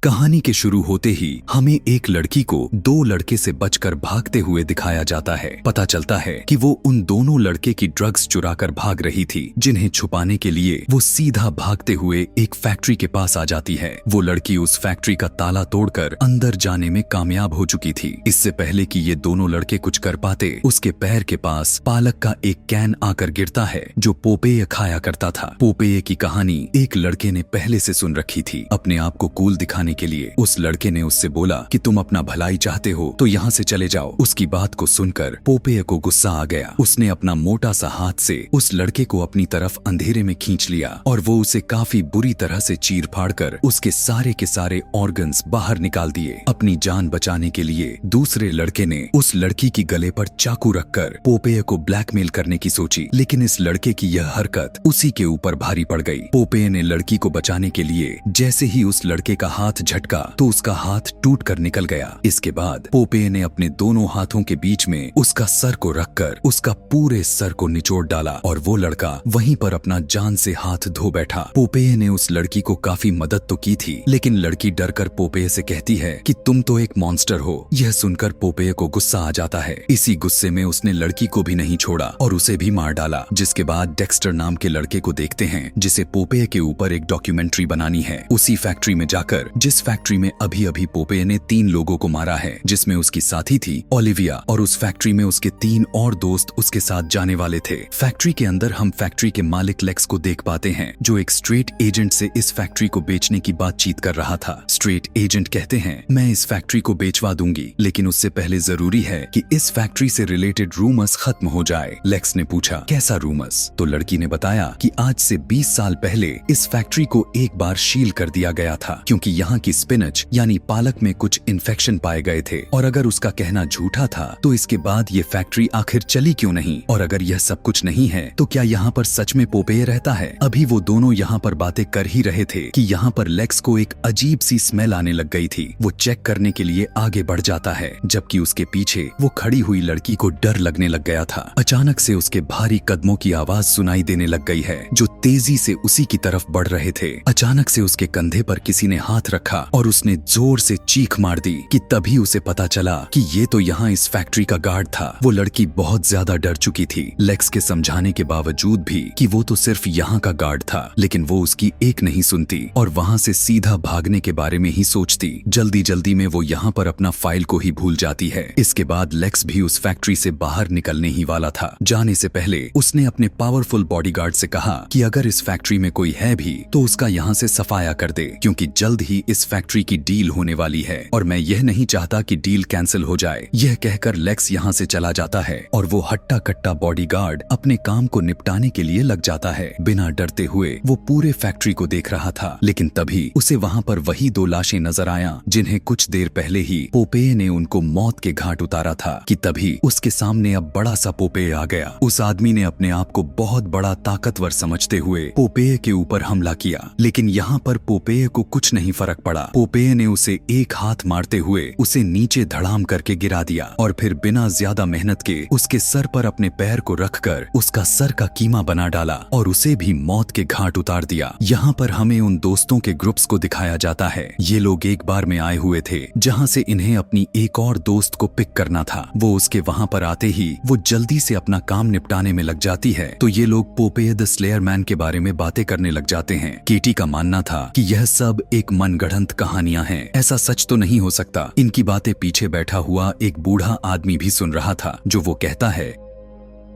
कहानी के शुरू होते ही हमें एक लड़की को दो लड़के से बचकर भागते हुए दिखाया जाता है। पता चलता है कि वो उन दोनों लड़के की ड्रग्स चुराकर भाग रही थी, जिन्हें छुपाने के लिए वो सीधा भागते हुए एक फैक्ट्री के पास आ जाती है। वो लड़की उस फैक्ट्री का ताला तोड़कर अंदर जाने में कामयाब हो चुकी थी। इससे पहले कि ये दोनों लड़के कुछ कर पाते, उसके पैर के पास पालक का एक कैन आकर गिरता है जो पोपेय खाया करता था। पोपेय की कहानी एक लड़के ने पहले से सुन रखी थी। अपने आप को कूल दिखाने के लिए उस लड़के ने उससे बोला कि तुम अपना भलाई चाहते हो तो यहाँ से चले जाओ। उसकी बात को सुनकर पोपेय को गुस्सा आ गया। उसने अपना मोटा सा हाथ से उस लड़के को अपनी तरफ अंधेरे में खींच लिया और वो उसे काफी बुरी तरह से चीर फाड़ कर उसके सारे के सारे ऑर्गन्स बाहर निकाल दिए। अपनी जान बचाने के लिए दूसरे लड़के ने उस लड़की की गले पर चाकू रखकर पोपेय को ब्लैकमेल करने की सोची, लेकिन इस लड़के की यह हरकत उसी के ऊपर भारी पड़ गई। पोपेय ने लड़की को बचाने के लिए जैसे ही उस लड़के का हाथ झटका तो उसका हाथ टूट कर निकल गया। इसके बाद पोपेय ने अपने दोनों हाथों के बीच में उसका सर को रखकर उसका पूरे सर को निचोड़ डाला और वो लड़का वहीं पर अपना जान से हाथ धो बैठा। पोपेय ने उस लड़की को काफी मदद तो की थी, लेकिन लड़की डरकर पोपेय से कहती है कि तुम तो एक मॉन्स्टर हो। यह सुनकर पोपेय को गुस्सा आ जाता है। इसी गुस्से में उसने लड़की को भी नहीं छोड़ा और उसे भी मार डाला। जिसके बाद डेक्स्टर नाम के लड़के को देखते हैं, जिसे पोपेय के ऊपर एक डॉक्यूमेंट्री बनानी है। उसी फैक्ट्री में जाकर, जिस फैक्ट्री में अभी अभी पोपेय ने 3 लोगों को मारा है, जिसमें उसकी साथी थी ओलिविया और उस फैक्ट्री में उसके 3 और दोस्त उसके साथ जाने वाले थे। फैक्ट्री के अंदर हम फैक्ट्री के मालिक लेक्स को देख पाते हैं, जो एक स्ट्रेट एजेंट से इस फैक्ट्री को बेचने की बातचीत कर रहा था। स्ट्रेट एजेंट कहते हैं, मैं इस फैक्ट्री को बेचवा दूंगी, लेकिन उससे पहले जरूरी है कि इस फैक्ट्री से रिलेटेड रूमर्स खत्म हो जाए। लेक्स ने पूछा, कैसा रूमर्स? तो लड़की ने बताया कि आज से 20 साल पहले इस फैक्ट्री को एक बार सील कर दिया गया था, क्योंकि यहाँ की स्पिनच यानी पालक में कुछ इन्फेक्शन पाए गए थे। और अगर उसका कहना झूठा था तो इसके बाद ये फैक्ट्री आखिर चली क्यों नहीं? और अगर यह सब कुछ नहीं है तो क्या यहाँ पर सच में पोपेय रहता है? अभी वो दोनों यहाँ पर बातें कर ही रहे थे कि यहाँ पर लेक्स को एक अजीब सी स्मेल आने लग गई थी। वो चेक करने के लिए आगे बढ़ जाता है, जबकि उसके पीछे वो खड़ी हुई लड़की को डर लगने लग गया था। अचानक से उसके भारी कदमों की आवाज सुनाई देने लग गई है, जो तेजी से उसी की तरफ बढ़ रहे थे। अचानक से उसके कंधे पर किसी ने हाथ रखा और उसने जोर से चीख मार दी कि तभी उसे पता चला कि ये तो यहाँ इस फैक्ट्री का गार्ड था। वो लड़की बहुत ज्यादा डर चुकी थी, लेक्स के समझाने के बावजूद भी कि वो तो सिर्फ यहाँ का गार्ड था, लेकिन वो उसकी एक नहीं सुनती और वहाँ से सीधा भागने के बारे में ही सोचती। जल्दी जल्दी में वो यहाँ पर अपना फाइल को ही भूल जाती है। इसके बाद लेक्स भी उस फैक्ट्री से बाहर निकलने ही वाला था। जाने से पहले उसने अपने पावरफुल बॉडीगार्ड से कहा कि अगर इस फैक्ट्री में कोई है भी तो उसका यहाँ से सफाया कर दे, क्योंकि जल्द ही इस फैक्ट्री की डील होने वाली है और मैं यह नहीं चाहता कि डील कैंसिल हो जाए। यह कहकर लेक्स यहाँ से चला जाता है और वो हट्टा कट्टा बॉडीगार्ड अपने काम को निपटाने के लिए लग जाता है। बिना डरते हुए वो पूरे फैक्ट्री को देख रहा था, लेकिन तभी उसे वहाँ पर वही 2 लाशें नजर आया, जिन्हें कुछ देर पहले ही पोपेय ने उनको मौत के घाट उतारा था। कि तभी उसके सामने अब बड़ा सा पोपेय आ गया। उस आदमी ने अपने आप को बहुत बड़ा ताकतवर समझते हुए पोपेय के ऊपर हमला किया, लेकिन यहाँ पर पोपेय को कुछ नहीं फर्क पड़ा। पोपेय ने उसे एक हाथ मारते हुए उसे नीचे धड़ाम करके गिरा दिया और फिर बिना ज्यादा मेहनत के उसके सर पर अपने पैर को रखकर उसका सर का कीमा बना डाला और उसे भी मौत के घाट उतार दिया। यहाँ पर हमें उन दोस्तों के ग्रुप्स को दिखाया जाता है। ये लोग एक बार में आए हुए थे, जहाँ से इन्हें अपनी एक और दोस्त को पिक करना था। वो उसके वहाँ पर आते ही वो जल्दी से अपना काम निपटाने में लग जाती है, तो ये लोग पोपेय द स्लेयर मैन के बारे में बातें करने लग जाते हैं। केटी का मानना था कि यह सब एक मनगढ़ंत कहानियां हैं, ऐसा सच तो नहीं हो सकता। इनकी बातें पीछे बैठा हुआ एक बूढ़ा आदमी भी सुन रहा था, जो वो कहता है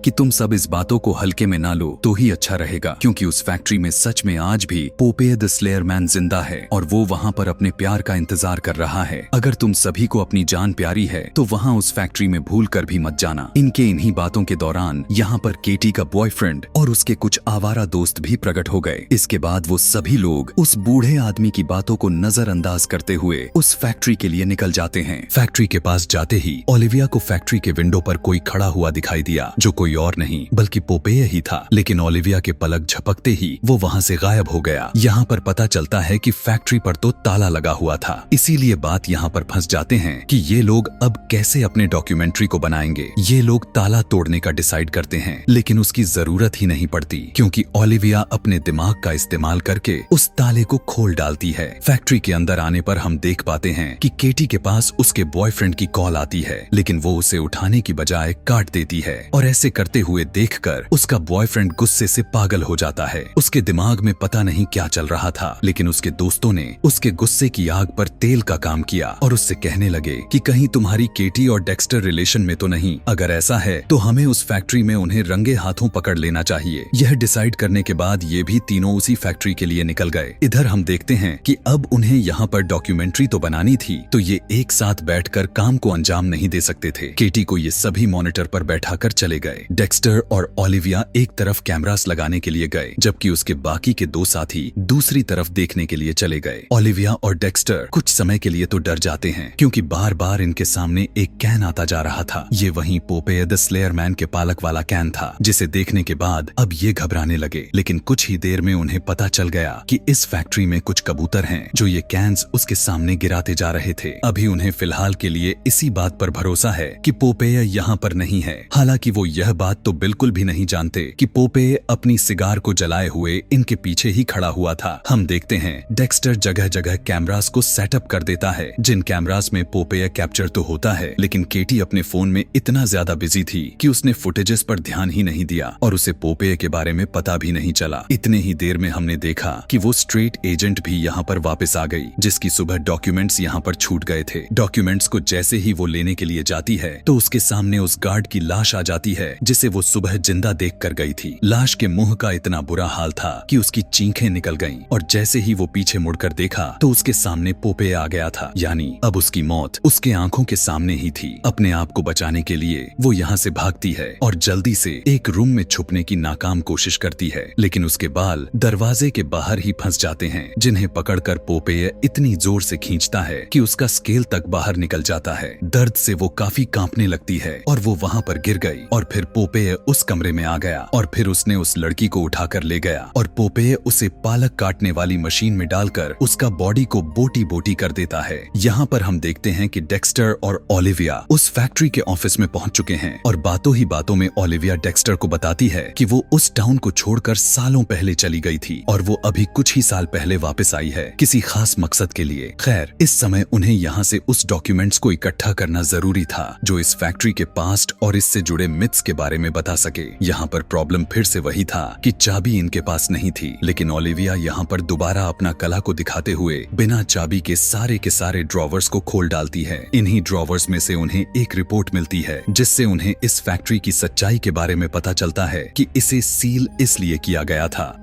कि तुम सब इस बातों को हल्के में ना लो तो ही अच्छा रहेगा, क्योंकि उस फैक्ट्री में सच में आज भी पोपेय द स्लेयर मैन जिंदा है और वो वहाँ पर अपने प्यार का इंतजार कर रहा है। अगर तुम सभी को अपनी जान प्यारी है तो वहाँ उस फैक्ट्री में भूल कर भी मत जाना। इनके इन्हीं बातों के दौरान यहाँ पर केटी का बॉयफ्रेंड और उसके कुछ आवारा दोस्त भी प्रकट हो गए। इसके बाद वो सभी लोग उस बूढ़े आदमी की बातों को नजरअंदाज करते हुए उस फैक्ट्री के लिए निकल जाते हैं। फैक्ट्री के पास जाते ही ओलिविया को फैक्ट्री के विंडो पर कोई खड़ा हुआ दिखाई दिया, जो कोई कोई और नहीं बल्कि पोपेय ही था। लेकिन ओलिविया के पलक झपकते ही वो वहाँ से गायब हो गया। यहाँ पर पता चलता है कि फैक्ट्री पर तो ताला लगा हुआ था, इसीलिए बात यहाँ पर फंस जाते हैं कि ये लोग अब कैसे अपने डॉक्यूमेंट्री को बनाएंगे। ये लोग ताला तोड़ने का डिसाइड करते हैं, लेकिन उसकी जरूरत ही नहीं पड़ती क्योंकि ओलिविया अपने दिमाग का इस्तेमाल करके उस ताले को खोल डालती है। फैक्ट्री के अंदर आने पर हम देख पाते हैं कि केटी के पास उसके बॉयफ्रेंड की कॉल आती है, लेकिन वो उसे उठाने की बजाय काट देती है और ऐसे करते हुए देखकर उसका बॉयफ्रेंड गुस्से से पागल हो जाता है। उसके दिमाग में पता नहीं क्या चल रहा था, लेकिन उसके दोस्तों ने उसके गुस्से की आग पर तेल का काम किया और उससे कहने लगे कि कहीं तुम्हारी केटी और डेक्स्टर रिलेशन में तो नहीं। अगर ऐसा है तो हमें उस फैक्ट्री में उन्हें रंगे हाथों पकड़ लेना चाहिए। यह डिसाइड करने के बाद ये भी तीनों उसी फैक्ट्री के लिए निकल गए। इधर हम देखते हैं कि अब उन्हें यहाँ पर डॉक्यूमेंट्री तो बनानी थी, तो ये एक साथ बैठकर काम को अंजाम नहीं दे सकते थे। केटी को ये सभी मॉनिटर पर बैठाकर चले गए। डेक्स्टर और ओलिविया एक तरफ कैमरास लगाने के लिए गए, जबकि उसके बाकी के दो साथी दूसरी तरफ देखने के लिए चले गए। ओलिविया और डेक्स्टर कुछ समय के लिए तो डर जाते हैं क्योंकि बार बार इनके सामने एक कैन आता जा रहा था। ये वहीं पोपेय द स्लेयर मैन के पालक वाला कैन था, जिसे देखने के बाद अब ये घबराने लगे। लेकिन कुछ ही देर में उन्हें पता चल गया कि इस फैक्ट्री में कुछ कबूतर हैं जो ये कैन्स उसके सामने गिराते जा रहे थे। अभी उन्हें फिलहाल के लिए इसी बात पर भरोसा है कि पोपेय यहाँ पर नहीं है। हालांकि वो यह बात तो बिल्कुल भी नहीं जानते कि पोपेय अपनी सिगार को जलाए हुए इनके पीछे ही खड़ा हुआ था। हम देखते हैं डेक्स्टर जगह जगह कैमरास को सेटअप कर देता है, जिन कैमरास में पोपेय कैप्चर तो होता है, लेकिन केटी अपने फोन में इतना ज्यादा बिजी थी कि उसने फुटेजेस पर ध्यान ही नहीं दिया और उसे पोपेय के बारे में पता भी नहीं चला। इतने ही देर में हमने देखा कि वो स्ट्रेट एजेंट भी यहाँ पर वापस आ गई, जिसकी सुबह डॉक्यूमेंट्स यहाँ पर छूट गए थे। डॉक्यूमेंट्स को जैसे ही वो लेने के लिए जाती है तो उसके सामने उस गार्ड की लाश आ जाती है, जिसे वो सुबह जिंदा देख कर गई थी। लाश के मुंह का इतना बुरा हाल था कि उसकी चीखें निकल गईं और जैसे ही वो पीछे मुड़कर देखा तो उसके सामने पोपेय आ गया था। यानी अब उसकी मौत उसके आंखों के सामने ही थी। अपने आप को बचाने के लिए वो यहाँ से भागती है और जल्दी से एक रूम में छुपने की नाकाम कोशिश करती है, लेकिन उसके बाल दरवाजे के बाहर ही फंस जाते हैं, जिन्हें पकड़कर पोपेय इतनी जोर से खींचता है कि उसका स्केल तक बाहर निकल जाता है। दर्द से वो काफी कांपने लगती है और वो वहाँ पर गिर गई और फिर पोपेय उस कमरे में आ गया और फिर उसने उस लड़की को उठाकर ले गया और पोपेय उसे पालक काटने वाली मशीन में डालकर उसका बॉडी को बोटी बोटी कर देता है। यहाँ पर हम देखते हैं कि डेक्स्टर और ओलिविया उस फैक्ट्री के ऑफिस में पहुंच चुके हैं और बातों ही बातों में ओलिविया डेक्स्टर को बताती है कि वो उस टाउन को छोड़कर सालों पहले चली गई थी और वो अभी कुछ ही साल पहले वापस आई है किसी खास मकसद के लिए। खैर, इस समय उन्हें यहाँ से उस डॉक्यूमेंट्स को इकट्ठा करना जरूरी था जो इस फैक्ट्री के पास्ट और इससे जुड़े मिथ्स के बारे में बता सके। यहाँ पर प्रॉब्लम फिर से वही था कि चाबी इनके पास नहीं थी, लेकिन ओलिविया यहाँ पर दोबारा अपना कला को दिखाते हुए बिना चाबी के सारे ड्रॉवर्स को खोल डालती है। इन्हीं ड्रॉवर्स में से उन्हें एक रिपोर्ट मिलती है जिससे उन्हें इस फैक्ट्री की सच्चाई के बारे में पता चलता है कि इसे सील इसलिए किया गया था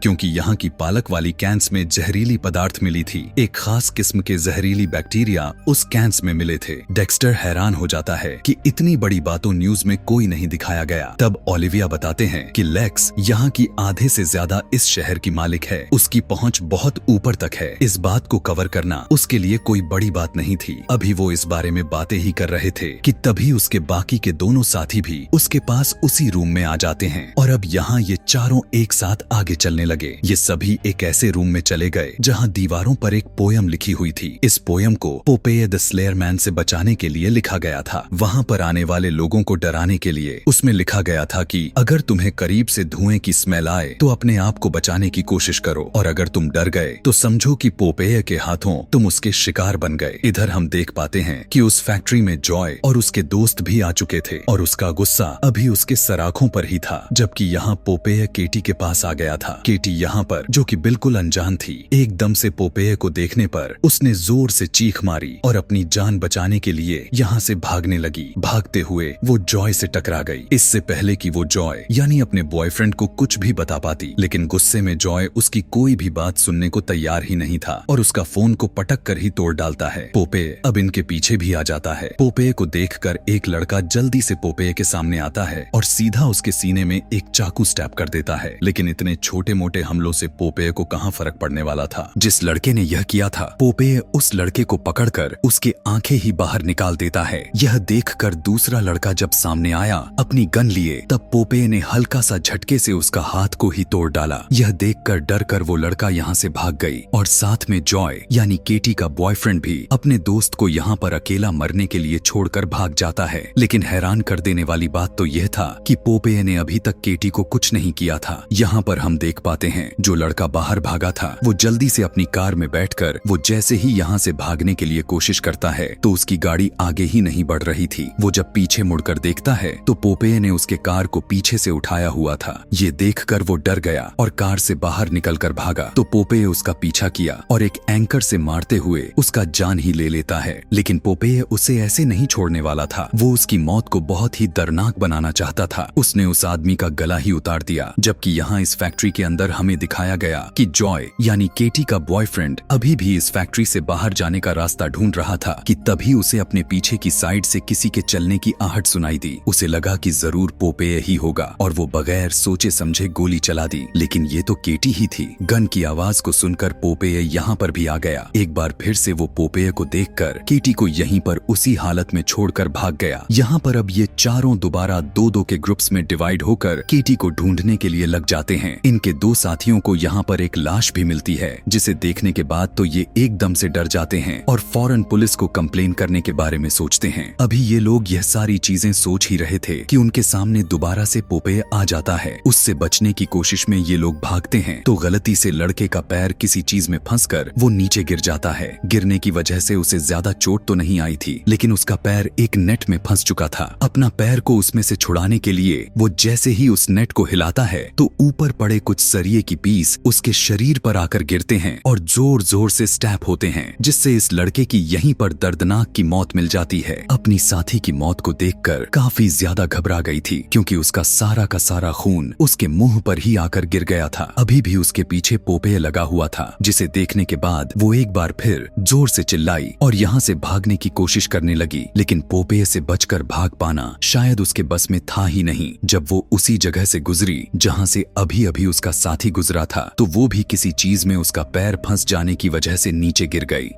क्योंकि यहाँ की पालक वाली कैंस में जहरीली पदार्थ मिली थी। एक खास किस्म के जहरीली बैक्टीरिया उस कैंस में मिले थे। डेक्स्टर हैरान हो जाता है कि इतनी बड़ी बातों न्यूज में कोई नहीं दिखाया गया। तब ओलिविया बताते हैं कि लेक्स यहाँ की आधे से ज्यादा इस शहर की मालिक है, उसकी पहुँच बहुत ऊपर तक है। इस बात को कवर करना उसके लिए कोई बड़ी बात नहीं थी। अभी वो इस बारे में बातें ही कर रहे थे कि तभी उसके बाकी के दोनों साथी भी उसके पास उसी रूम में आ जाते हैं और अब यहाँ ये चारों एक साथ आगे चलने लगे। ये सभी एक ऐसे रूम में चले गए जहाँ दीवारों पर एक पोयम लिखी हुई थी। इस पोयम को पोपेय द स्लेयर मैन से बचाने के लिए लिखा गया था। वहाँ पर आने वाले लोगों को डराने के लिए उसमें लिखा गया था कि अगर तुम्हें करीब से धुएं की स्मेल आए तो अपने आप को बचाने की कोशिश करो और अगर तुम डर गए तो समझो कि पोपेय के हाथों तुम उसके शिकार बन गए। इधर हम देख पाते हैं कि उस फैक्ट्री में जॉय और उसके दोस्त भी आ चुके थे और उसका गुस्सा अभी उसके सराखों पर ही था, जबकि यहाँ पोपेय केटी के पास आ गया था। केटी यहाँ पर जो कि बिल्कुल अनजान थी, एकदम से पोपेय को देखने पर उसने जोर से चीख मारी और अपनी जान बचाने के लिए यहाँ से भागने लगी। भागते हुए वो जॉय से टकरा गई। इससे पहले कि वो जॉय यानी अपने बॉयफ्रेंड को कुछ भी बता पाती, लेकिन गुस्से में जॉय उसकी कोई भी बात सुनने को तैयार ही नहीं था और उसका फोन को पटक कर ही तोड़ डालता है। पोपेय अब इनके पीछे भी आ जाता है। पोपेय को देखकर एक लड़का जल्दी से पोपेय के सामने आता है और सीधा उसके सीने में एक चाकू स्टैब कर देता है, लेकिन इतने छोटे मोटे हमलों से पोपेय को कहां फर्क पड़ने वाला था। जिस लड़के ने यह किया था, पोपेय उस लड़के को पकड़कर उसके आंखें ही बाहर निकाल देता है। यह देखकर दूसरा लड़का जब सामने आया अपनी गन लिए, तब पोपेय ने हल्का सा झटके से उसका हाथ को ही तोड़ डाला। यह देखकर डर कर वो लड़का यहाँ से भाग गई और साथ में जॉय यानी केटी का बॉयफ्रेंड भी अपने दोस्त को यहाँ पर अकेला मरने के लिए छोड़कर भाग जाता है। लेकिन हैरान कर देने वाली बात तो यह था कि पोपेय ने अभी तक केटी को कुछ नहीं किया था। यहाँ पर हम देख पाते हैं जो लड़का बाहर भागा था वो जल्दी से अपनी कार में बैठकर वो जैसे ही यहाँ से भागने के लिए कोशिश करता है तो उसकी गाड़ी आगे ही नहीं बढ़ रही थी। वो जब पीछे मुड़कर देखता है तो पोपेय ने उसके कार को पीछे से उठाया हुआ था। ये देखकर वो डर गया और कार से बाहर निकलकर भागा तो पोपेय उसका पीछा किया और एक एंकर से मारते हुए उसका जान ही ले लेता है। लेकिन पोपेय उसे ऐसे नहीं छोड़ने वाला था। वो उसकी मौत को बहुत ही दर्दनाक बनाना चाहता था। उसने उस आदमी का गला ही उतार दिया। जबकि यहाँ इस फैक्ट्री के अंदर हमें दिखाया गया कि जॉय यानी केटी का बॉयफ्रेंड अभी भी इस फैक्ट्री से बाहर जाने का रास्ता ढूंढ रहा था कि तभी उसे अपने पीछे की साइड से किसी के चलने की आहट सुनाई दी। उसे लगा कि जरूर पोपेय ही होगा और वो बगैर सोचे समझे गोली चला दी। लेकिन ये तो केटी ही थी। गन की आवाज को सुनकर पोपेय यहाँ पर भी आ गया। एक बार फिर से वो पोपेय को देखकर केटी को यहीं पर उसी हालत में छोड़कर भाग गया। यहाँ पर अब ये चारों दोबारा दो दो के ग्रुप्स में डिवाइड होकर केटी को ढूंढने के लिए लग जाते हैं। इनके दो साथियों को यहाँ पर एक लाश भी मिलती है जिसे देखने के बाद तो ये एकदम से डर जाते हैं और फौरन पुलिस को कंप्लेन करने के बारे में सोचते हैं। अभी ये लोग यह सारी चीजें सोच ही रहे थे कि उनके सामने दोबारा से पोपेय आ जाता है। उससे बचने की कोशिश में ये लोग भागते हैं तो गलती से लड़के का पैर किसी चीज में फंसकर वो नीचे गिर जाता है। गिरने की वजह से उसे ज्यादा चोट तो नहीं आई थी, लेकिन उसका पैर एक नेट में फंस चुका था। अपना पैर को उसमें से छुड़ाने के लिए वो जैसे ही उस नेट को हिलाता है तो ऊपर पड़े कुछ सरिये की पीस उसके शरीर पर आकर गिरते हैं और जोर जोर से स्टैप होते हैं, जिससे इस लड़के की यहीं पर दर्दनाक की मौत मिल जाती है। अपनी साथी की मौत को देखकर काफी ज्यादा घबरा गई थी क्योंकि उसका सारा का सारा खून उसके मुंह पर ही आकर गिर गया था। अभी भी उसके पीछे पोपेय लगा हुआ था, जिसे देखने के बाद वो एक बार फिर जोर से चिल्लाई और यहाँ से भागने की कोशिश करने लगी। लेकिन पोपेय से बचकर भाग पाना शायद उसके बस में था ही नहीं। जब वो उसी जगह से गुजरी जहाँ से अभी अभी उसका साथी गुजरा था तो वो भी किसी चीज में उसका पैर फंस जाने की वजह से नीचे गिर गई।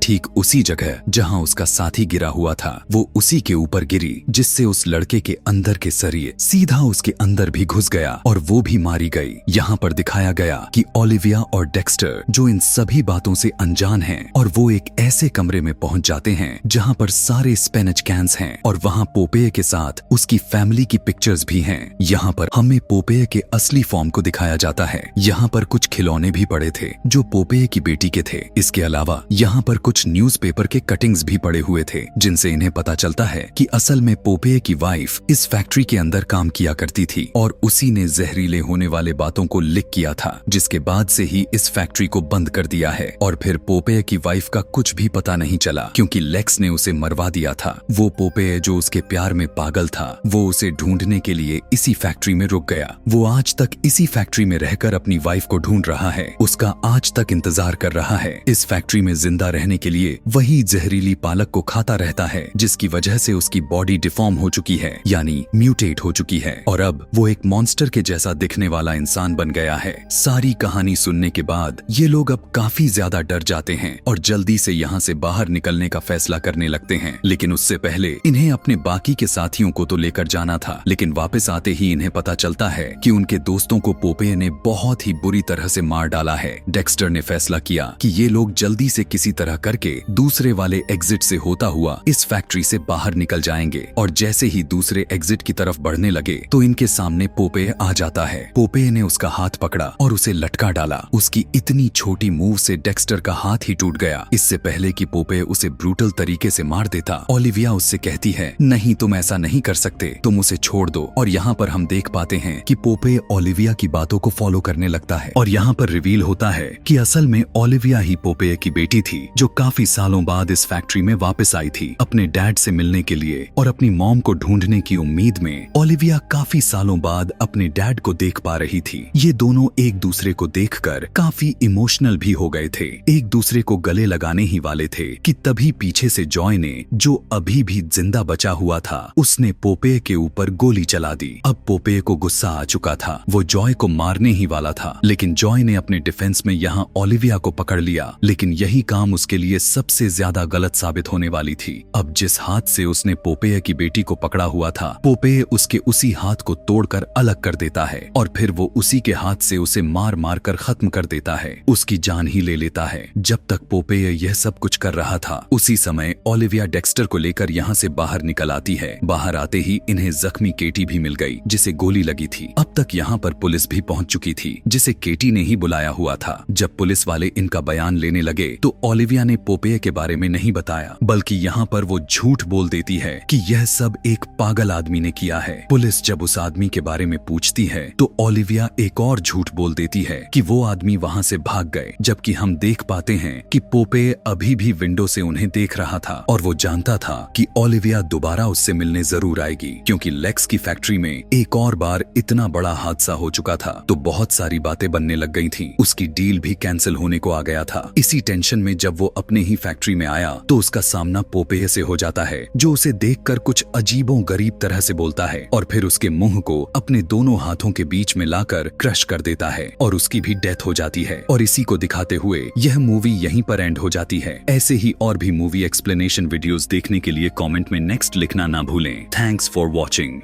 ठीक उसी जगह जहां उसका साथी गिरा हुआ था वो उसी के ऊपर गिरी, जिससे उस लड़के के अंदर के सरिये सीधा उसके अंदर भी घुस गया और वो भी मारी गई। यहाँ पर दिखाया गया कि ओलिविया और डेक्स्टर जो इन सभी बातों से अनजान हैं और वो एक ऐसे कमरे में पहुंच जाते हैं जहां पर सारे स्पेनिश कैंस हैं और वहां पोपेय के साथ उसकी फैमिली की पिक्चर्स भी हैं। यहाँ पर हमें पोपेय के असली फॉर्म को दिखाया जाता है। यहाँ पर कुछ खिलौने भी पड़े थे जो पोपेय की बेटी के थे। इसके अलावा यहाँ पर कुछ न्यूज़पेपर के कटिंग्स भी पड़े हुए थे, जिनसे इन्हें पता चलता है कि असल में पोपेय की वाइफ इस फैक्ट्री के अंदर काम किया करती थी और उसी ने जहरीले होने वाले बातों को लिख किया था, जिसके बाद से ही इस फैक्ट्री को बंद कर दिया है। और फिर पोपेय की वाइफ का कुछ भी पता नहीं चला क्योंकि लेक्स ने उसे मरवा दिया था। वो पोपेय जो उसके प्यार में पागल था वो उसे ढूंढने के लिए इसी फैक्ट्री में रुक गया। वो आज तक इसी फैक्ट्री में रहकर अपनी वाइफ को ढूंढ रहा है, उसका आज तक इंतजार कर रहा है। इस फैक्ट्री में जिंदा रहने के लिए वही जहरीली पालक को खाता रहता है, जिसकी वजह से उसकी बॉडी डिफॉर्म हो चुकी है यानी म्यूटेट हो चुकी है और अब वो एक मॉन्स्टर के जैसा दिखने वाला इंसान बन गया है। सारी कहानी सुनने के बाद ये लोग अब काफी ज्यादा डर जाते हैं और जल्दी से यहाँ से बाहर निकलने का फैसला करने लगते हैं। लेकिन उससे पहले इन्हें अपने बाकी के साथियों को तो लेकर जाना था, लेकिन वापस आते ही इन्हें पता चलता है कि उनके दोस्तों को पोपेय ने बहुत ही बुरी तरह से मार डाला है। डेक्स्टर ने फैसला किया कि ये लोग जल्दी से किसी तरह करके दूसरे वाले एग्जिट से होता हुआ इस फैक्ट्री से बाहर निकल जाएंगे और जैसे ही दूसरे एग्जिट की तरफ बढ़ने लगे तो इनके सामने पोपेय आ जाता है। पोपेय ने उसका हाथ पकड़ा और उसे लटका डाला। उसकी इतनी छोटी मूव से डेक्स्टर का हाथ ही टूट गया। इससे पहले कि पोपेय उसे ब्रूटल तरीके से मार देता, ओलिविया उससे कहती है, नहीं तुम ऐसा नहीं कर सकते, तुम उसे छोड़ दो। और यहाँ पर हम देख पाते हैं कि पोपेय ओलिविया की बातों को फॉलो करने लगता है और यहाँ पर रिवील होता है कि असल में ओलिविया ही पोपेय की बेटी थी जो काफी सालों बाद इस फैक्ट्री में वापस आई थी अपने डैड से मिलने के लिए और अपनी मॉम को ढूंढने की उम्मीद में। ओलिविया काफी सालों बाद अपने डैड को देख पा रही थी। ये दोनों एक दूसरे को देखकर काफी इमोशनल भी हो गए थे, एक दूसरे को गले लगाने ही वाले थे कि तभी पीछे से जॉय ने, जो अभी भी जिंदा बचा हुआ था, उसने पोपेय के ऊपर गोली चला दी। अब पोपेय को गुस्सा आ चुका था, वो जॉय को मारने ही वाला था, लेकिन जॉय ने अपने डिफेंस में यहाँ ओलिविया को पकड़ लिया। लेकिन यही काम उसके लिए सबसे ज्यादा गलत साबित होने वाली थी। अब जिस हाथ से उसने पोपेय की बेटी को पकड़ा हुआ था, पोपेय उसके उसी हाथ को तोड़कर अलग कर देता है और फिर वो उसी के हाथ से उसे मार मार कर खत्म कर देता है, उसकी जान ही ले लेता है। जब तक पोपेय यह सब कुछ कर रहा था, उसी समय ओलिविया डेक्स्टर को लेकर यहाँ से बाहर निकल आती है। बाहर आते ही इन्हें जख्मी केटी भी मिल गई, जिसे गोली लगी थी। अब तक यहाँ पर पुलिस भी पहुंच चुकी थी, जिसे केटी ने ही बुलाया हुआ था। जब पुलिस वाले इनका बयान लेने लगे तो ओलिविया ने पोपेय के बारे में नहीं बताया, बल्कि यहाँ पर वो झूठ बोल देती है कि यह सब एक पागल आदमी ने किया है। पुलिस जब उस आदमी के बारे में पूछती है तो ओलिविया एक और झूठ बोल देती है कि वो आदमी वहाँ से भाग गए, जबकि हम देख पाते हैं कि पोपेय अभी भी विंडो से उन्हें देख रहा था और वो जानता था कि ओलिविया दोबारा उससे मिलने जरूर आएगी, क्योंकि लेक्स की फैक्ट्री में एक और बार इतना बड़ा हादसा हो चुका था तो बहुत सारी बातें बनने लग गई थी। उसकी डील भी कैंसिल होने को आ गया था। इसी टेंशन में जब वो अपने ही फैक्ट्री में आया तो उसका सामना पोपेय से हो जाता है, जो उसे देखकर कुछ अजीबों गरीब तरह से बोलता है और फिर उसके मुंह को अपने दोनों हाथों के बीच में लाकर क्रश कर देता है और उसकी भी डेथ हो जाती है। और इसी को दिखाते हुए यह मूवी यहीं पर एंड हो जाती है। ऐसे ही और भी मूवी एक्सप्लेनेशन वीडियोस देखने के लिए कमेंट में नेक्स्ट लिखना ना भूलें। Thanks for watching.